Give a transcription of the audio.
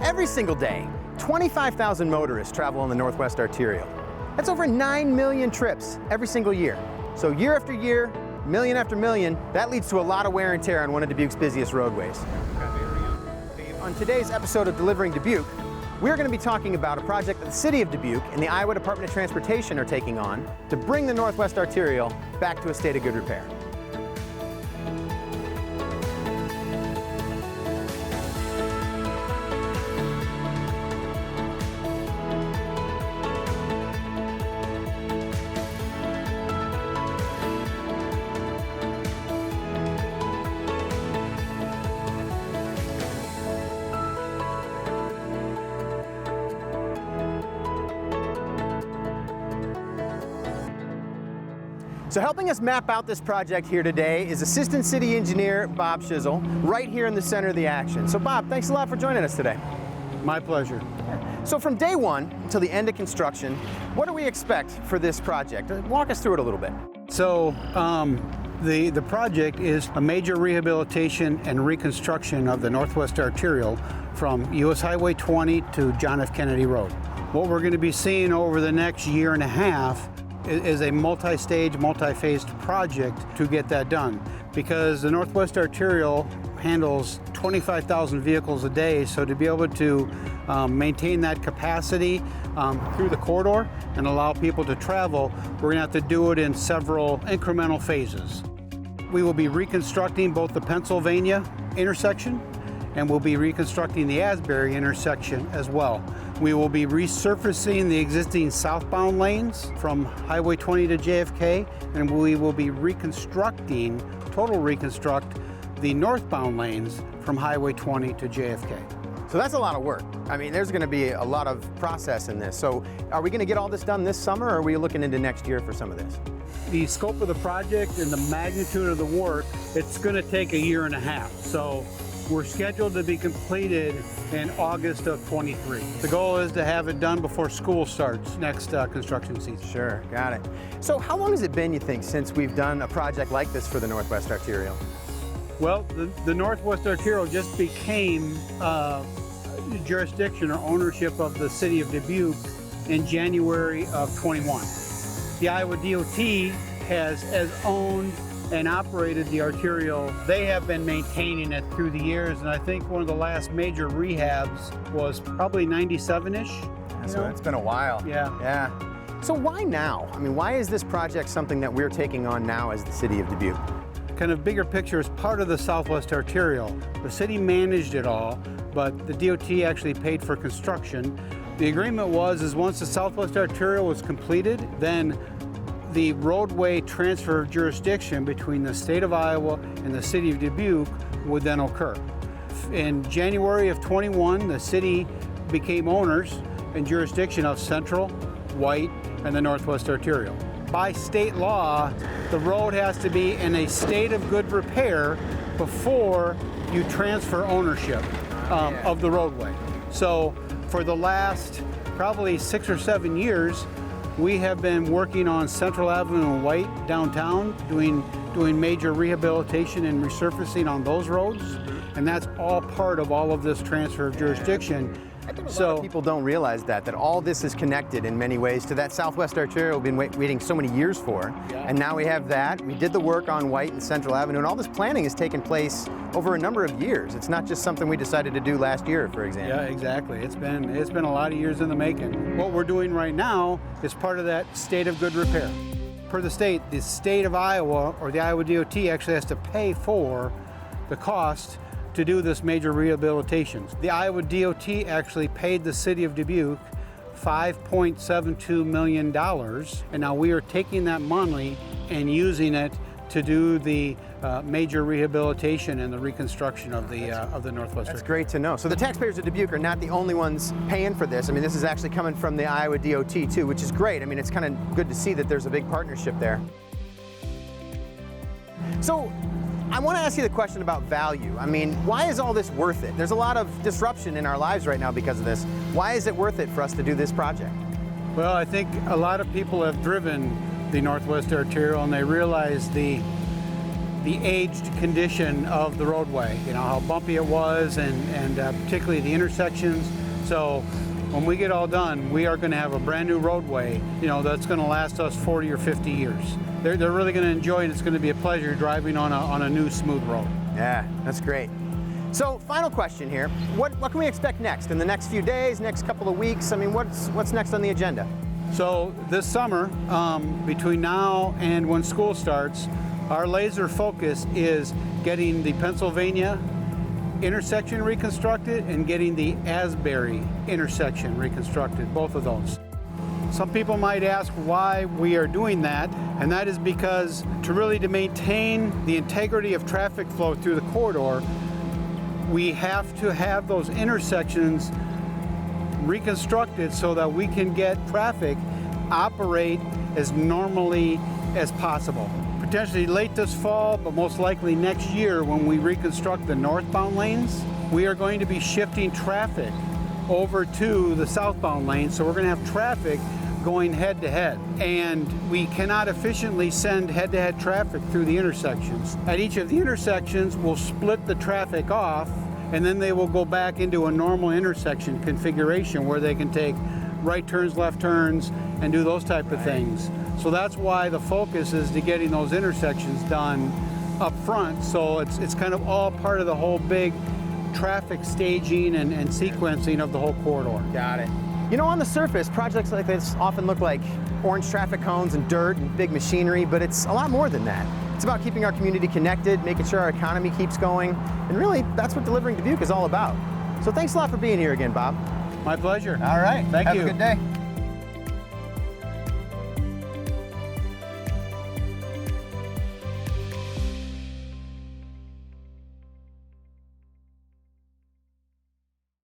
Every single day, 25,000 motorists travel on the Northwest Arterial. That's over 9 million trips every single year. So year after year, million after million, that leads to a lot of wear and tear on one of Dubuque's busiest roadways. On today's episode of Delivering Dubuque, we're going to be talking about a project that the City of Dubuque and the Iowa Department of Transportation are taking on to bring the Northwest Arterial back to a state of good repair. So helping us map out this project here today is Assistant City Engineer Bob Schiesl, right here in the center of the action. So Bob, thanks a lot for joining us today. My pleasure. So from day one until the end of construction, what do we expect for this project? Walk us through it a little bit. So the project is a major rehabilitation and reconstruction of the Northwest Arterial from US Highway 20 to John F. Kennedy Road. What we're going to be seeing over the next year and a half is a multi-stage, multi-phased project to get that done, because the Northwest Arterial handles 25,000 vehicles a day, so to be able to maintain that capacity through the corridor and allow people to travel, we're gonna have to do it in several incremental phases. We will be reconstructing both the Pennsylvania intersection and we'll be reconstructing the Asbury intersection as well. We will be resurfacing the existing southbound lanes from Highway 20 to JFK, and we will be reconstructing, total reconstruct, the northbound lanes from Highway 20 to JFK. So that's a lot of work. I mean, there's gonna be a lot of process in this. So are we gonna get all this done this summer, or are we looking into next year for some of this? The scope of the project and the magnitude of the work, it's gonna take a year and a half. So we're scheduled to be completed in August of 23. The goal is to have it done before school starts next construction season. Sure, got it. So how long has it been, you think, since we've done a project like this for the Northwest Arterial? Well, the Northwest Arterial just became jurisdiction or ownership of the City of Dubuque in January of 21. The Iowa DOT has owned and operated the arterial. They have been maintaining it through the years, and I think one of the last major rehabs was probably 97-ish. So it's been a while. Yeah. So why now? I mean, why is this project something that we're taking on now as the City of Dubuque? Kind of bigger picture is part of the Southwest Arterial. The city managed it all, but the DOT actually paid for construction. The agreement was once the Southwest Arterial was completed, then the roadway transfer of jurisdiction between the state of Iowa and the City of Dubuque would then occur. In January of 21, the city became owners and jurisdiction of Central, White, and the Northwest Arterial. By state law, the road has to be in a state of good repair before you transfer ownership of the roadway. So for the last probably 6 or 7 years, we have been working on Central Avenue and White downtown, doing major rehabilitation and resurfacing on those roads, and that's all part of all of this transfer of jurisdiction. I think a lot of people don't realize that all this is connected in many ways to that Southwest Arterial we've been waiting so many years for. Yeah. And now we have that. We did the work on White and Central Avenue, and all this planning has taken place over a number of years. It's not just something we decided to do last year, for example. Yeah, exactly. It's been a lot of years in the making. What we're doing right now is part of that state of good repair. Per the state of Iowa, or the Iowa DOT, actually has to pay for the cost to do this major rehabilitation. The Iowa DOT actually paid the City of Dubuque $5.72 million, and now we are taking that money and using it to do the major rehabilitation and the reconstruction of the Northwest. That's great to know. So the taxpayers of Dubuque are not the only ones paying for this. I mean, this is actually coming from the Iowa DOT too, which is great. I mean, it's kind of good to see that there's a big partnership there. So I want to ask you the question about value. I mean, why is all this worth it? There's a lot of disruption in our lives right now because of this. Why is it worth it for us to do this project? Well, I think a lot of people have driven the Northwest Arterial and they realize the the aged condition of the roadway, you know, how bumpy it was, and particularly the intersections. So when we get all done, we are going to have a brand new roadway, you know, that's going to last us 40 or 50 years. They're really going to enjoy it. It's going to be a pleasure driving on a new smooth road. Yeah, that's great. So final question here, what can we expect next in the next few days, next couple of weeks? I mean, what's next on the agenda? So this summer, between now and when school starts, our laser focus is getting the Pennsylvania intersection reconstructed and getting the Asbury intersection reconstructed, both of those. Some people might ask why we are doing that, and that is because to maintain the integrity of traffic flow through the corridor, we have to have those intersections reconstructed so that we can get traffic operate as normally as possible. Potentially late this fall, but most likely next year when we reconstruct the northbound lanes, we are going to be shifting traffic over to the southbound lanes, so we're going to have traffic going head to head, and we cannot efficiently send head-to-head traffic through the intersections. At each of the intersections, we'll split the traffic off, and then they will go back into a normal intersection configuration where they can take right turns, left turns, and do those type of things. So that's why the focus is to getting those intersections done up front, so it's kind of all part of the whole big traffic staging and sequencing of the whole corridor. Got it. You know, on the surface, projects like this often look like orange traffic cones and dirt and big machinery, but it's a lot more than that. It's about keeping our community connected, making sure our economy keeps going, and really, that's what Delivering Dubuque is all about. So thanks a lot for being here again, Bob. My pleasure. All right. Thank you. Have a good day.